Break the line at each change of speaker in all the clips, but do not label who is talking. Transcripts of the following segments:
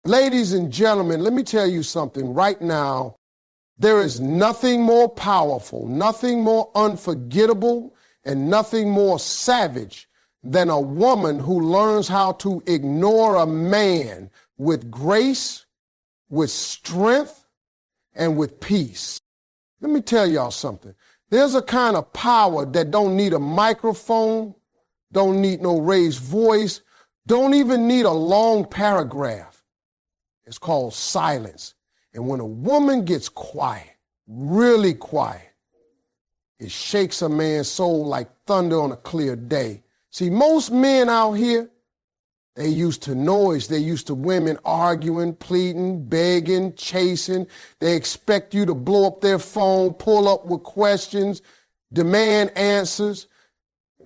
Ladies and gentlemen, let me tell you something right now. There is nothing more powerful, nothing more unforgettable, and nothing more savage than a woman who learns how to ignore a man with grace, with strength, and with peace. Let me tell y'all something. There's a kind of power that don't need a microphone, don't need no raised voice, don't even need a long paragraph. It's called silence. And when a woman gets quiet, really quiet, it shakes a man's soul like thunder on a clear day. See, most men out here, they used to noise. They used to women arguing, pleading, begging, chasing. They expect you to blow up their phone, pull up with questions, demand answers.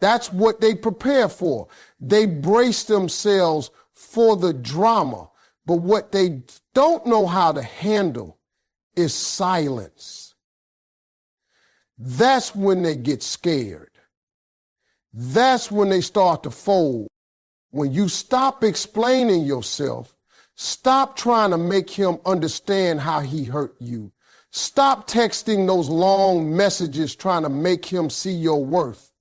That's what they prepare for. They brace themselves for the drama. But what they don't know how to handle is silence. That's when they get scared. That's when they start to fold. When you stop explaining yourself, stop trying to make him understand how he hurt you. Stop texting those long messages trying to make him see your worth.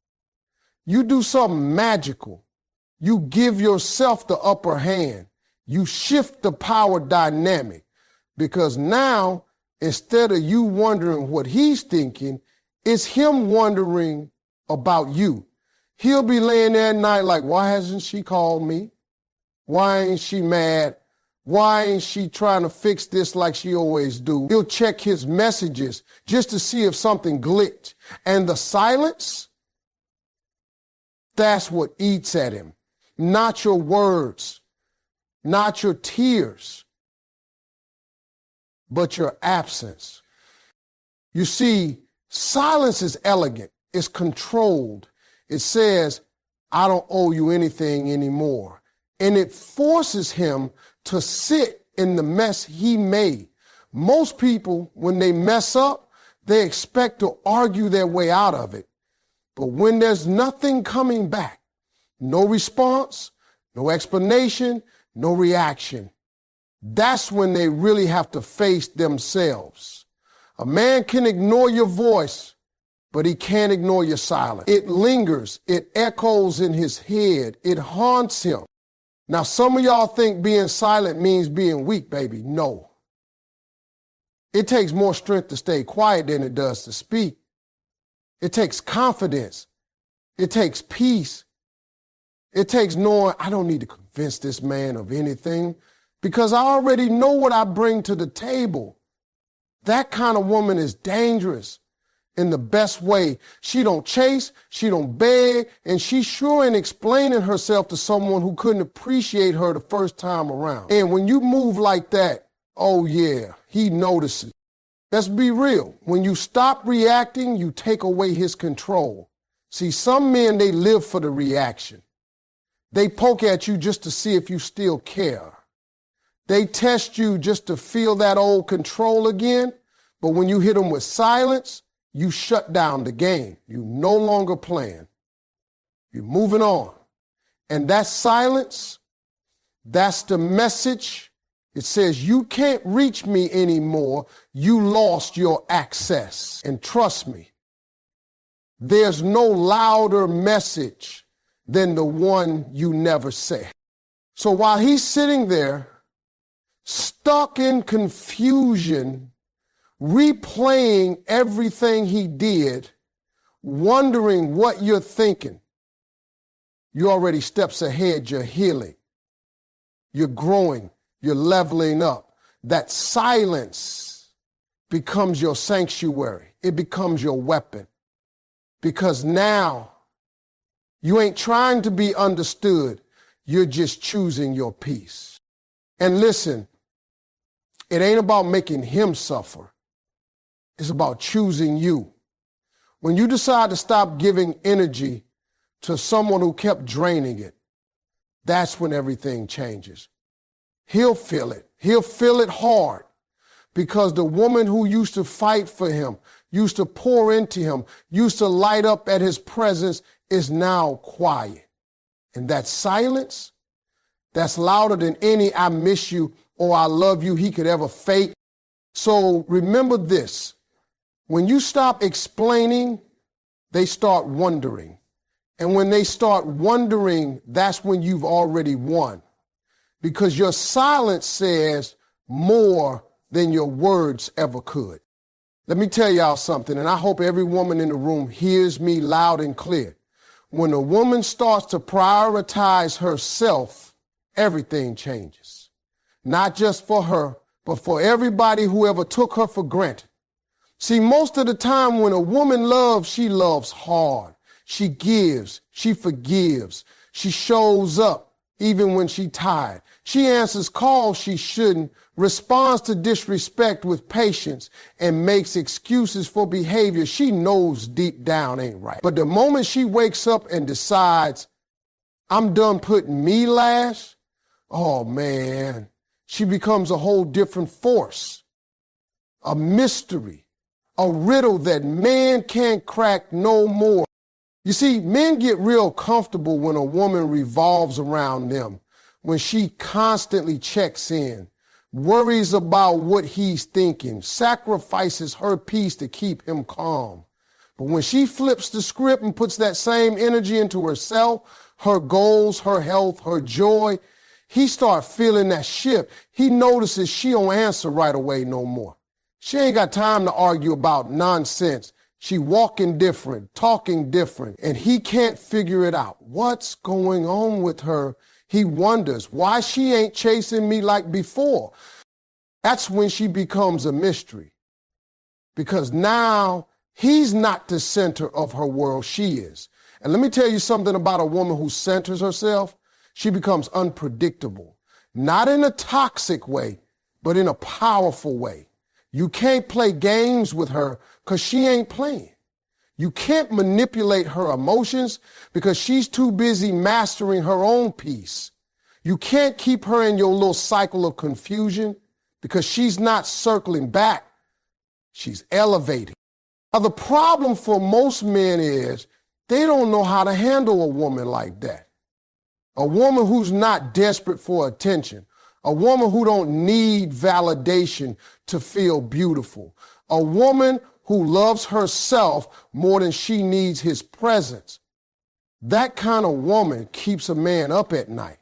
You do something magical. You give yourself the upper hand. You shift the power dynamic, because now, instead of you wondering what he's thinking, it's him wondering about you. He'll be laying there at night like, why hasn't she called me? Why ain't she mad? Why ain't she trying to fix this like she always do? He'll check his messages just to see if something glitched. And the silence, that's what eats at him. Not your words. Not your tears, but your absence. You see, silence is elegant. It's controlled. It says, I don't owe you anything anymore. And it forces him to sit in the mess he made. Most people, when they mess up, they expect to argue their way out of it. But when there's nothing coming back, no response, no explanation, no reaction, that's when they really have to face themselves. A man can ignore your voice, but he can't ignore your silence. It lingers. It echoes in his head. It haunts him. Now, some of y'all think being silent means being weak, baby. No. It takes more strength to stay quiet than it does to speak. It takes confidence. It takes peace. It takes knowing I don't need to convince this man of anything because I already know what I bring to the table. That kind of woman is dangerous in the best way. She don't chase, she don't beg, and she's sure in explaining herself to someone who couldn't appreciate her the first time around. And when you move like that, oh yeah, he notices. Let's be real. When you stop reacting, you take away his control. See, some men, they live for the reaction. They poke at you just to see if you still care. They test you just to feel that old control again. But when you hit them with silence, you shut down the game. You no longer playing. You're moving on. And that silence, that's the message. It says, you can't reach me anymore. You lost your access. And trust me, there's no louder message than the one you never said. So while he's sitting there, stuck in confusion, replaying everything he did, wondering what you're thinking, you're already steps ahead. You're healing. You're growing. You're leveling up. That silence becomes your sanctuary. It becomes your weapon. Because now you ain't trying to be understood. You're just choosing your peace. And listen, it ain't about making him suffer. It's about choosing you. When you decide to stop giving energy to someone who kept draining it, that's when everything changes. He'll feel it. He'll feel it hard because the woman who used to fight for him, used to pour into him, used to light up at his presence is now quiet. And that silence, that's louder than any I miss you or I love you he could ever fake. So remember this. When you stop explaining, they start wondering. And when they start wondering, that's when you've already won. Because your silence says more than your words ever could. Let me tell y'all something, and I hope every woman in the room hears me loud and clear. When a woman starts to prioritize herself, everything changes. Not just for her, but for everybody who ever took her for granted. See, most of the time when a woman loves, she loves hard. She gives, she forgives, she shows up even when she's tired. She answers calls she shouldn't, responds to disrespect with patience, and makes excuses for behavior she knows deep down ain't right. But the moment she wakes up and decides, I'm done putting me last, oh man, she becomes a whole different force, a mystery, a riddle that man can't crack no more. You see, men get real comfortable when a woman revolves around them, when she constantly checks in, worries about what he's thinking, sacrifices her peace to keep him calm. But when she flips the script and puts that same energy into herself, her goals, her health, her joy, he starts feeling that shift. He notices she don't answer right away no more. She ain't got time to argue about nonsense. She walking different, talking different, and he can't figure it out. What's going on with her? He wonders why she ain't chasing me like before. That's when she becomes a mystery. Because now he's not the center of her world, she is. And let me tell you something about a woman who centers herself. She becomes unpredictable, not in a toxic way, but in a powerful way. You can't play games with her because she ain't playing. You can't manipulate her emotions because she's too busy mastering her own peace. You can't keep her in your little cycle of confusion because she's not circling back. She's elevating. Now, the problem for most men is they don't know how to handle a woman like that. A woman who's not desperate for attention. A woman who don't need validation to feel beautiful. A woman who loves herself more than she needs his presence. That kind of woman keeps a man up at night.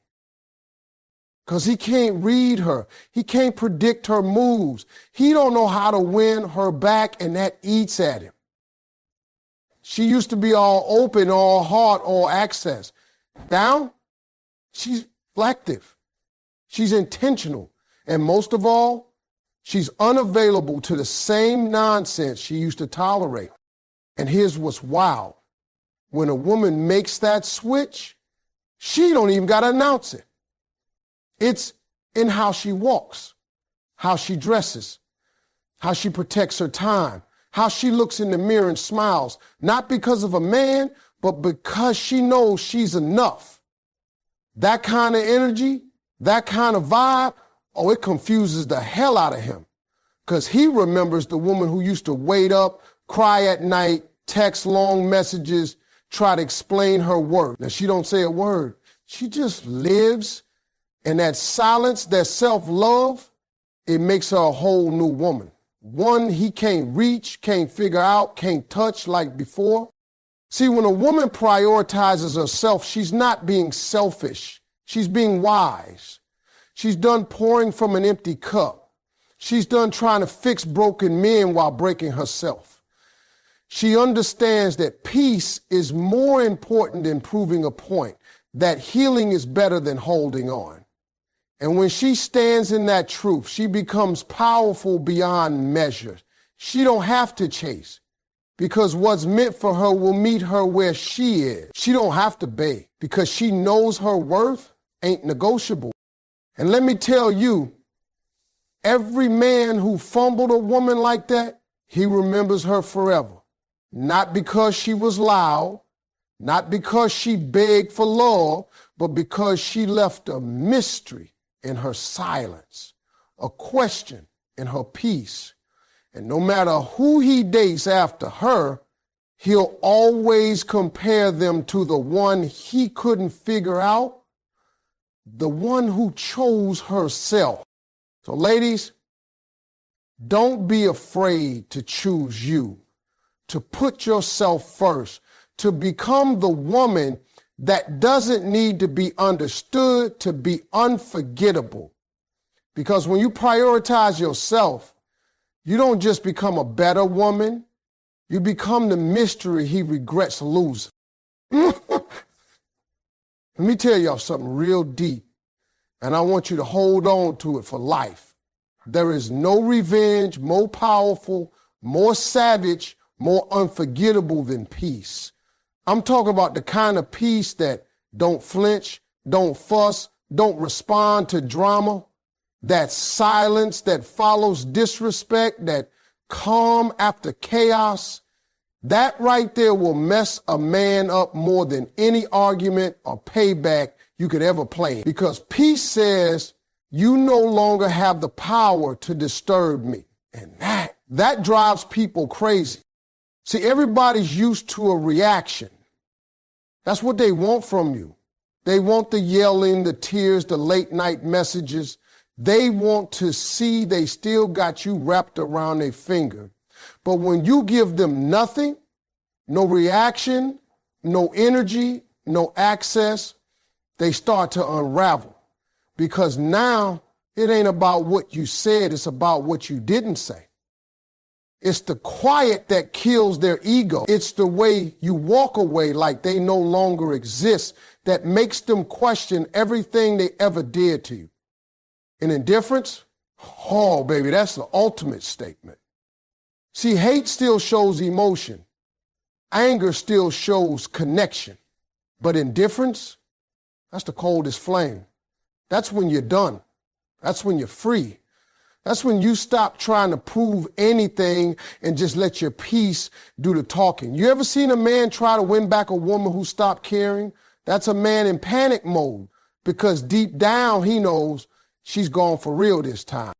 Because he can't read her. He can't predict her moves. He don't know how to win her back, and that eats at him. She used to be all open, all heart, all access. Now, she's selective. She's intentional. And most of all, she's unavailable to the same nonsense she used to tolerate. And here's what's wild. When a woman makes that switch, she don't even got to announce it. It's in how she walks, how she dresses, how she protects her time, how she looks in the mirror and smiles, not because of a man, but because she knows she's enough. That kind of energy, that kind of vibe, oh, it confuses the hell out of him. Because he remembers the woman who used to wait up, cry at night, text long messages, try to explain her worth. Now, she don't say a word. She just lives. And that silence, that self-love, it makes her a whole new woman. One he can't reach, can't figure out, can't touch like before. See, when a woman prioritizes herself, she's not being selfish. She's being wise. She's done pouring from an empty cup. She's done trying to fix broken men while breaking herself. She understands that peace is more important than proving a point, that healing is better than holding on. And when she stands in that truth, she becomes powerful beyond measure. She don't have to chase because what's meant for her will meet her where she is. She don't have to beg because she knows her worth ain't negotiable. And let me tell you, every man who fumbled a woman like that, he remembers her forever. Not because she was loud, not because she begged for love, but because she left a mystery in her silence, a question in her peace. And no matter who he dates after her, he'll always compare them to the one he couldn't figure out, the one who chose herself. So ladies, don't be afraid to choose you, to put yourself first, to become the woman that doesn't need to be understood, to be unforgettable. Because when you prioritize yourself, you don't just become a better woman, you become the mystery he regrets losing. Let me tell y'all something real deep, and I want you to hold on to it for life. There is no revenge more powerful, more savage, more unforgettable than peace. I'm talking about the kind of peace that don't flinch, don't fuss, don't respond to drama, that silence that follows disrespect, that calm after chaos. That right there will mess a man up more than any argument or payback you could ever plan. Because peace says, you no longer have the power to disturb me. And that drives people crazy. See, everybody's used to a reaction. That's what they want from you. They want the yelling, the tears, the late night messages. They want to see they still got you wrapped around their finger. But when you give them nothing, no reaction, no energy, no access, they start to unravel. Because now it ain't about what you said, it's about what you didn't say. It's the quiet that kills their ego. It's the way you walk away like they no longer exist that makes them question everything they ever did to you. And indifference? Oh, baby, that's the ultimate statement. See, hate still shows emotion. Anger still shows connection. But indifference? That's the coldest flame. That's when you're done. That's when you're free. That's when you stop trying to prove anything and just let your peace do the talking. You ever seen a man try to win back a woman who stopped caring? That's a man in panic mode because deep down he knows she's gone for real this time.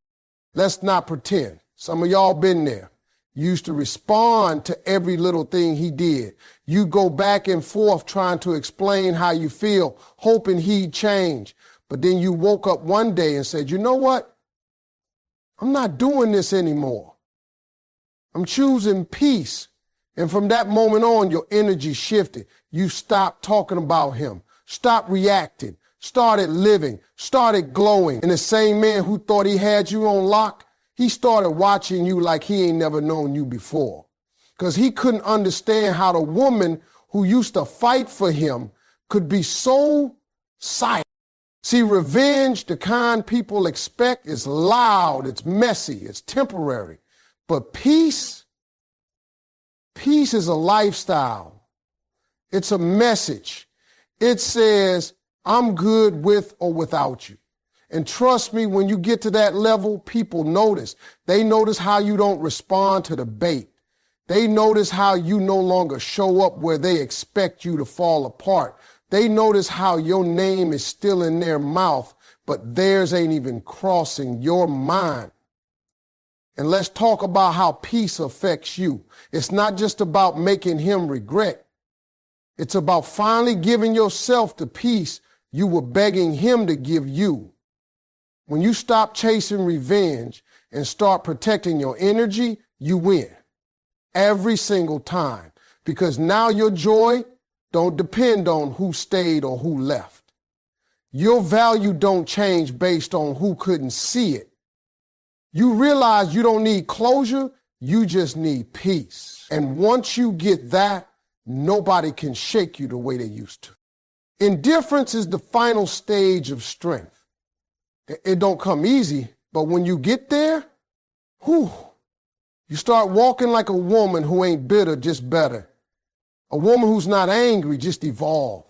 Let's not pretend. Some of y'all been there. You used to respond to every little thing he did. You go back and forth trying to explain how you feel, hoping he'd change. But then you woke up one day and said, you know what? I'm not doing this anymore. I'm choosing peace. And from that moment on, your energy shifted. You stopped talking about him, stopped reacting, started living, started glowing. And the same man who thought he had you on lock, he started watching you like he ain't never known you before. Because he couldn't understand how the woman who used to fight for him could be so silent. See, revenge, the kind people expect, is loud, it's messy, it's temporary. But peace is a lifestyle. It's a message. It says, I'm good with or without you. And trust me, when you get to that level, people notice. They notice how you don't respond to the bait. They notice how you no longer show up where they expect you to fall apart. They notice how your name is still in their mouth, but theirs ain't even crossing your mind. And let's talk about how peace affects you. It's not just about making him regret. It's about finally giving yourself the peace you were begging him to give you. When you stop chasing revenge and start protecting your energy, you win. Every single time. Because now your joy don't depend on who stayed or who left. Your value don't change based on who couldn't see it. You realize you don't need closure, you just need peace. And once you get that, nobody can shake you the way they used to. Indifference is the final stage of strength. It don't come easy, but when you get there, you start walking like a woman who ain't bitter, just better. A woman who's not angry, just evolved.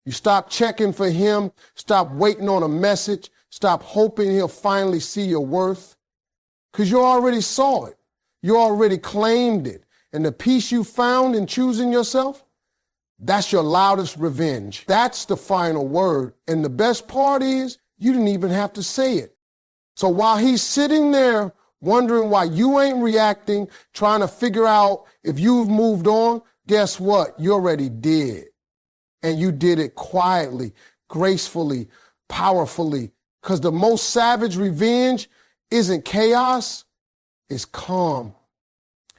You stop checking for him, stop waiting on a message, stop hoping he'll finally see your worth. Because you already saw it. You already claimed it. And the peace you found in choosing yourself, that's your loudest revenge. That's the final word. And the best part is, you didn't even have to say it. So while he's sitting there wondering why you ain't reacting, trying to figure out if you've moved on, guess what? You already did. And you did it quietly, gracefully, powerfully. Because the most savage revenge isn't chaos, it's calm.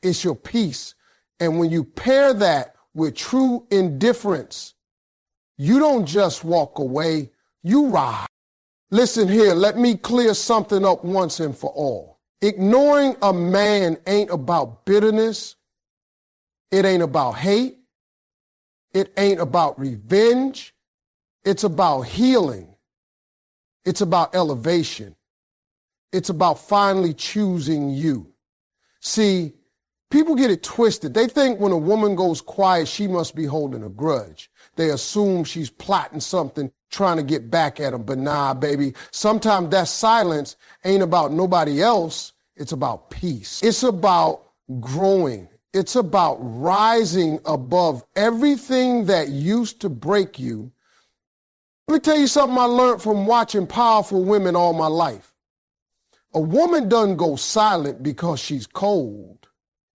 It's your peace. And when you pair that with true indifference, you don't just walk away, you ride. Listen here, let me clear something up once and for all. Ignoring a man ain't about bitterness. It ain't about hate. It ain't about revenge. It's about healing. It's about elevation. It's about finally choosing you. See, people get it twisted. They think when a woman goes quiet, she must be holding a grudge. They assume she's plotting something, trying to get back at them. But nah, baby, sometimes that silence ain't about nobody else. It's about peace. It's about growing. It's about rising above everything that used to break you. Let me tell you something I learned from watching powerful women all my life. A woman doesn't go silent because she's cold.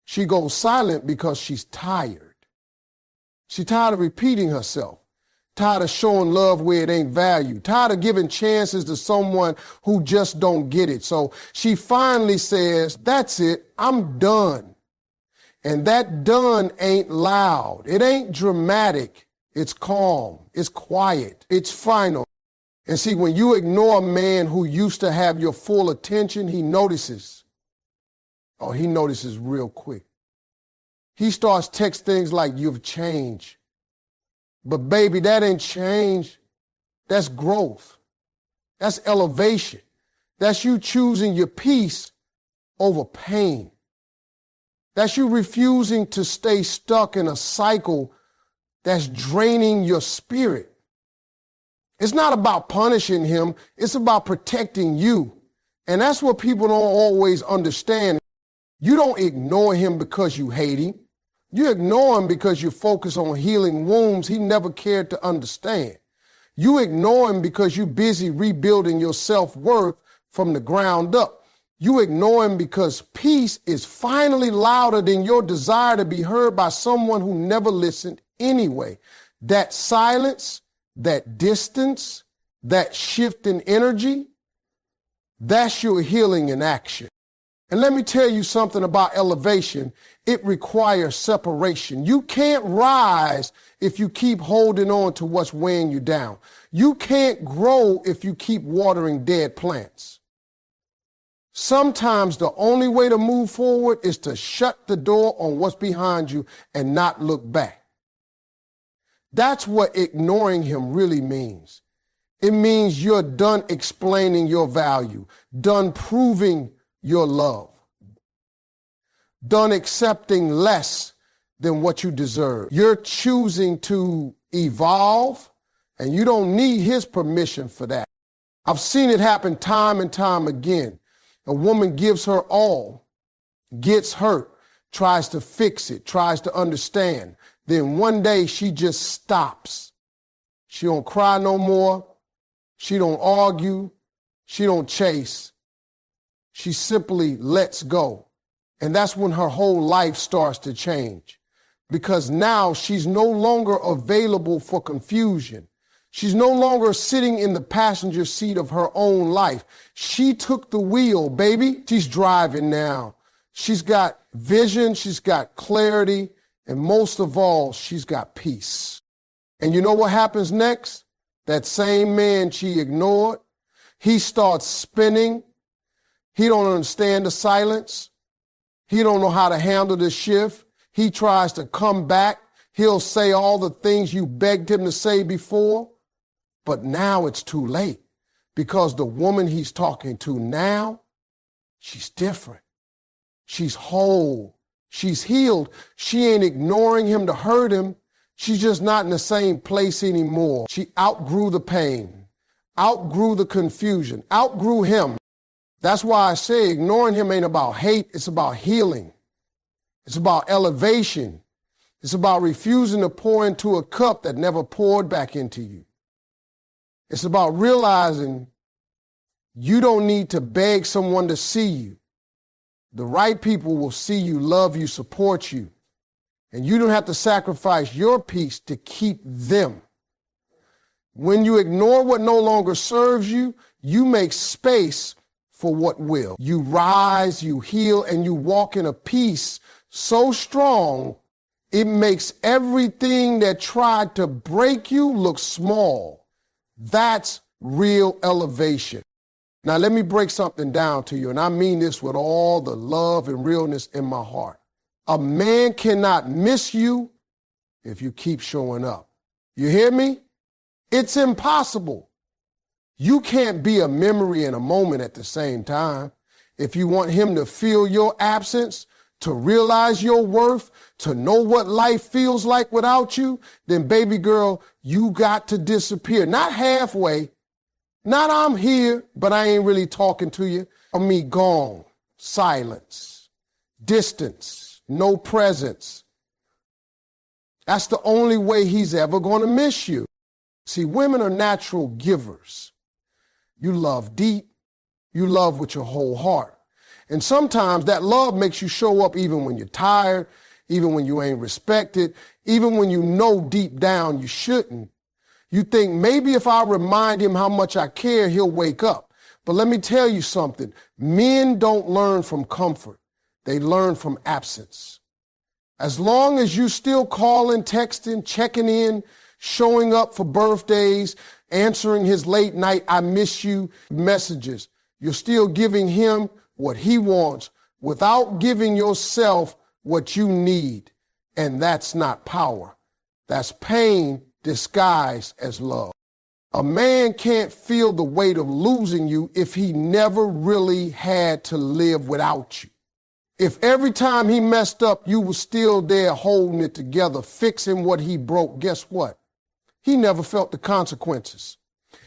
She goes silent because she's tired. She's tired of repeating herself, tired of showing love where it ain't valued, tired of giving chances to someone who just don't get it. So she finally says, that's it, I'm done. And that done ain't loud. It ain't dramatic. It's calm. It's quiet. It's final. And see, when you ignore a man who used to have your full attention, he notices. Oh, he notices real quick. He starts text things like, you've changed. But baby, that ain't change. That's growth. That's elevation. That's you choosing your peace over pain. That's you refusing to stay stuck in a cycle that's draining your spirit. It's not about punishing him. It's about protecting you. And that's what people don't always understand. You don't ignore him because you hate him. You ignore him because you focus on healing wounds he never cared to understand. You ignore him because you're busy rebuilding your self-worth from the ground up. You ignore him because peace is finally louder than your desire to be heard by someone who never listened anyway. That silence, that distance, that shift in energy, that's your healing in action. And let me tell you something about elevation. It requires separation. You can't rise if you keep holding on to what's weighing you down. You can't grow if you keep watering dead plants. Sometimes the only way to move forward is to shut the door on what's behind you and not look back. That's what ignoring him really means. It means you're done explaining your value, done proving your love, done accepting less than what you deserve. You're choosing to evolve, and you don't need his permission for that. I've seen it happen time and time again. A woman gives her all, gets hurt, tries to fix it, tries to understand. Then one day she just stops. She don't cry no more. She don't argue. She don't chase. She simply lets go. And that's when her whole life starts to change. Because now she's no longer available for confusion. She's no longer sitting in the passenger seat of her own life. She took the wheel, baby. She's driving now. She's got vision. She's got clarity. And most of all, she's got peace. And you know what happens next? That same man she ignored, he starts spinning. He don't understand the silence. He don't know how to handle the shift. He tries to come back. He'll say all the things you begged him to say before. But now it's too late because the woman he's talking to now, she's different. She's whole. She's healed. She ain't ignoring him to hurt him. She's just not in the same place anymore. She outgrew the pain, outgrew the confusion, outgrew him. That's why I say ignoring him ain't about hate. It's about healing. It's about elevation. It's about refusing to pour into a cup that never poured back into you. It's about realizing you don't need to beg someone to see you. The right people will see you, love you, support you. And you don't have to sacrifice your peace to keep them. When you ignore what no longer serves you, you make space for what will. You rise, you heal, and you walk in a peace so strong, it makes everything that tried to break you look small. That's real elevation. Now, let me break something down to you, and I mean this with all the love and realness in my heart. A man cannot miss you if you keep showing up. You hear me? It's impossible. You can't be a memory and a moment at the same time. If you want him to feel your absence, to realize your worth, to know what life feels like without you, then baby girl, you got to disappear. Not halfway, not I'm here, but I ain't really talking to you. I mean, gone, silence, distance, no presence. That's the only way he's ever going to miss you. See, women are natural givers. You love deep, you love with your whole heart. And sometimes that love makes you show up even when you're tired, even when you ain't respected, even when you know deep down you shouldn't. You think maybe if I remind him how much I care, he'll wake up. But let me tell you something. Men don't learn from comfort. They learn from absence. As long as you still calling, texting, checking in, showing up for birthdays, answering his late night "I miss you" messages, you're still giving him what he wants without giving yourself what you need. And that's not power. That's pain disguised as love. A man can't feel the weight of losing you if he never really had to live without you. If every time he messed up, you were still there holding it together, fixing what he broke, guess what? He never felt the consequences.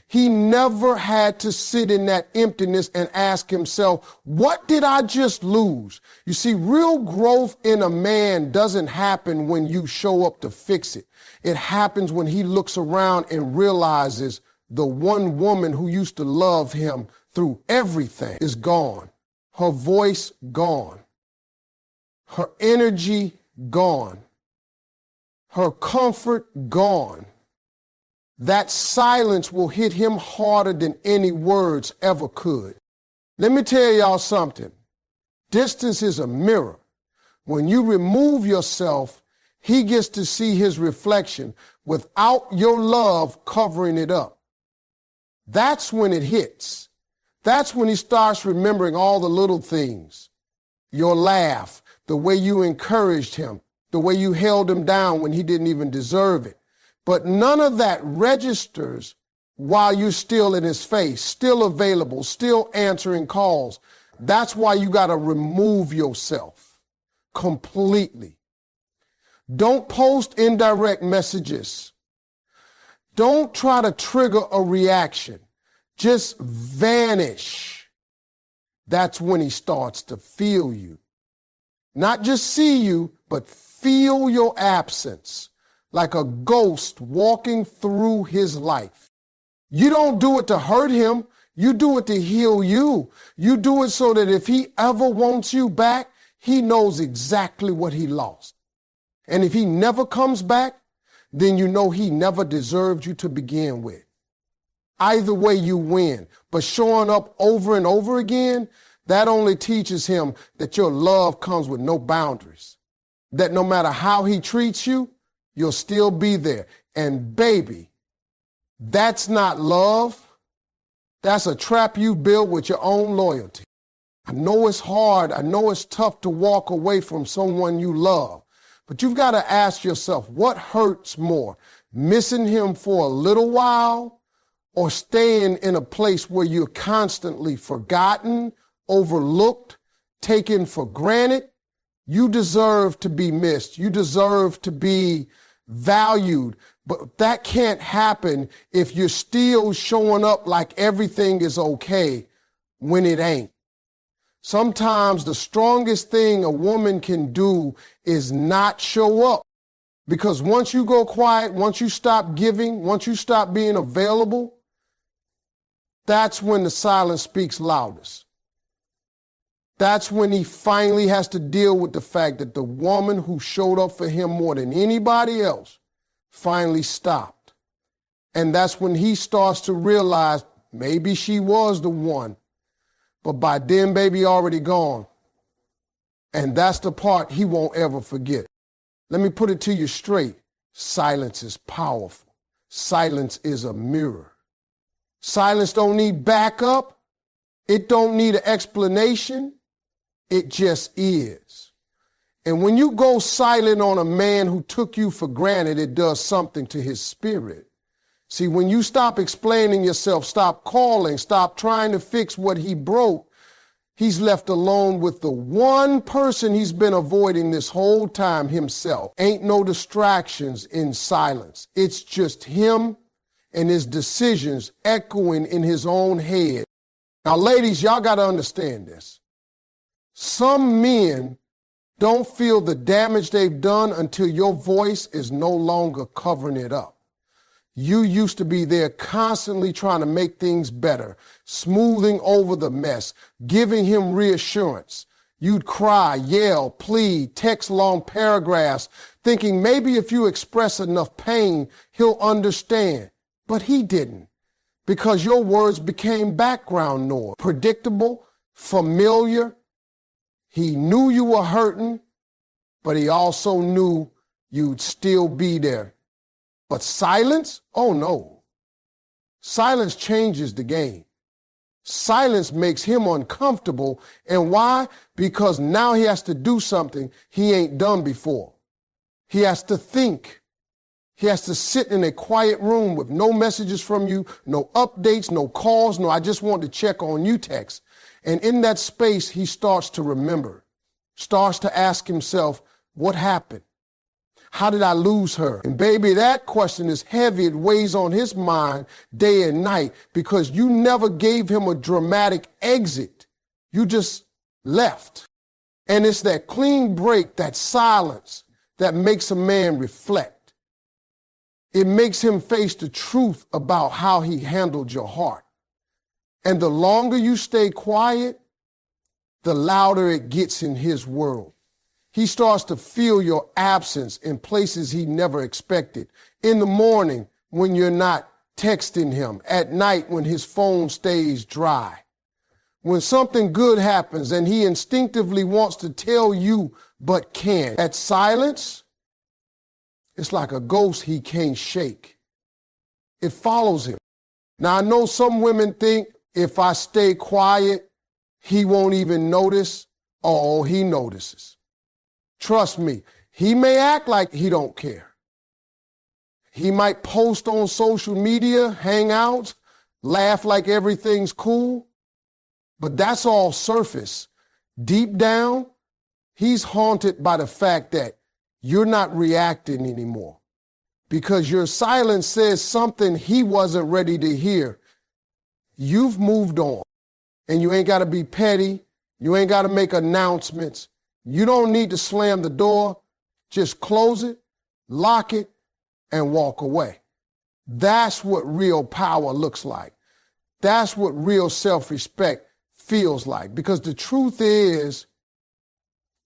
He never had to sit in that emptiness and ask himself, what did I just lose? You see, real growth in a man doesn't happen when you show up to fix it. It happens when he looks around and realizes the one woman who used to love him through everything is gone. Her voice gone. Her energy gone. Her comfort gone. That silence will hit him harder than any words ever could. Let me tell y'all something. Distance is a mirror. When you remove yourself, he gets to see his reflection without your love covering it up. That's when it hits. That's when he starts remembering all the little things. Your laugh, the way you encouraged him, the way you held him down when he didn't even deserve it. But none of that registers while you're still in his face, still available, still answering calls. That's why you got to remove yourself completely. Don't post indirect messages. Don't try to trigger a reaction. Just vanish. That's when he starts to feel you. Not just see you, but feel your absence. Like a ghost walking through his life. You don't do it to hurt him. You do it to heal you. You do it so that if he ever wants you back, he knows exactly what he lost. And if he never comes back, then you know he never deserved you to begin with. Either way, you win. But showing up over and over again, that only teaches him that your love comes with no boundaries. That no matter how he treats you, you'll still be there. And baby, that's not love. That's a trap you built with your own loyalty. I know it's hard. I know it's tough to walk away from someone you love. But you've got to ask yourself, what hurts more? Missing him for a little while or staying in a place where you're constantly forgotten, overlooked, taken for granted? You deserve to be missed. You deserve to be valued. But that can't happen if you're still showing up like everything is okay when it ain't. Sometimes the strongest thing a woman can do is not show up. Because once you go quiet, once you stop giving, once you stop being available, that's when the silence speaks loudest. That's when he finally has to deal with the fact that the woman who showed up for him more than anybody else finally stopped. And that's when he starts to realize maybe she was the one, But by then, baby, already gone. And that's the part he won't ever forget. Let me put it to you straight. Silence is powerful. Silence is a mirror. Silence don't need backup. It don't need an explanation. It just is. And when you go silent on a man who took you for granted, it does something to his spirit. See, when you stop explaining yourself, stop calling, stop trying to fix what he broke, he's left alone with the one person he's been avoiding this whole time, himself. Ain't no distractions in silence. It's just him and his decisions echoing in his own head. Now, ladies, y'all got to understand this. Some men don't feel the damage they've done until your voice is no longer covering it up. You used to be there constantly trying to make things better, smoothing over the mess, giving him reassurance. You'd cry, yell, plead, text long paragraphs, thinking maybe if you express enough pain, he'll understand. But he didn't, because your words became background noise, predictable, familiar. He knew you were hurting, but he also knew you'd still be there. But silence? Oh no. Silence changes the game. Silence makes him uncomfortable. And why? Because now he has to do something he ain't done before. He has to think. He has to sit in a quiet room with no messages from you, no updates, no calls, no I just want to check on you text. And in that space, he starts to remember, starts to ask himself, what happened? How did I lose her? And baby, that question is heavy. It weighs on his mind day and night because you never gave him a dramatic exit. You just left. And it's that clean break, that silence that makes a man reflect. It makes him face the truth about how he handled your heart. And the longer you stay quiet, the louder it gets in his world. He starts to feel your absence in places he never expected. In the morning when you're not texting him. At night when his phone stays dry. When something good happens and he instinctively wants to tell you but can't. That silence, it's like a ghost he can't shake. It follows him. Now I know some women think if I stay quiet, he won't even notice. Oh, he notices. Trust me, he may act like he don't care. He might post on social media, hang out, laugh like everything's cool, but that's all surface. Deep down, he's haunted by the fact that you're not reacting anymore because your silence says something he wasn't ready to hear. You've moved on, and you ain't got to be petty. You ain't got to make announcements. You don't need to slam the door. Just close it, lock it, and walk away. That's what real power looks like. That's what real self-respect feels like. Because the truth is,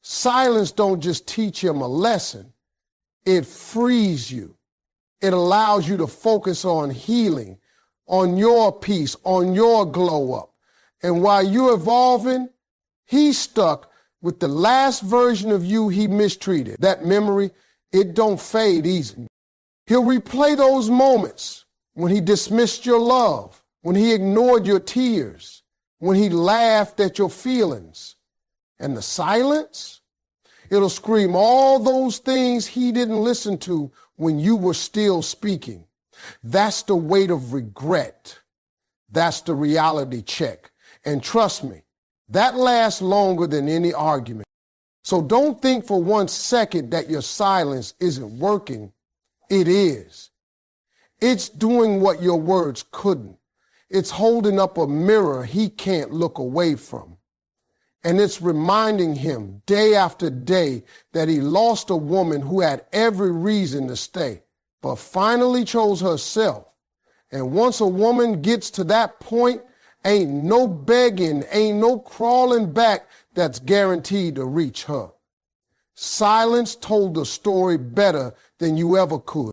silence don't just teach him a lesson. It frees you. It allows you to focus on healing, on your peace, on your glow up. And while you're evolving, he's stuck with the last version of you he mistreated. That memory, it don't fade easy. He'll replay those moments when he dismissed your love, when he ignored your tears, when he laughed at your feelings. And the silence, it'll scream all those things he didn't listen to when you were still speaking. That's the weight of regret. That's the reality check. And trust me, that lasts longer than any argument. So don't think for 1 second that your silence isn't working. It is. It's doing what your words couldn't. It's holding up a mirror he can't look away from. And it's reminding him day after day that he lost a woman who had every reason to stay, but finally chose herself. And once a woman gets to that point, ain't no begging, ain't no crawling back that's guaranteed to reach her. Silence told the story better than you ever could.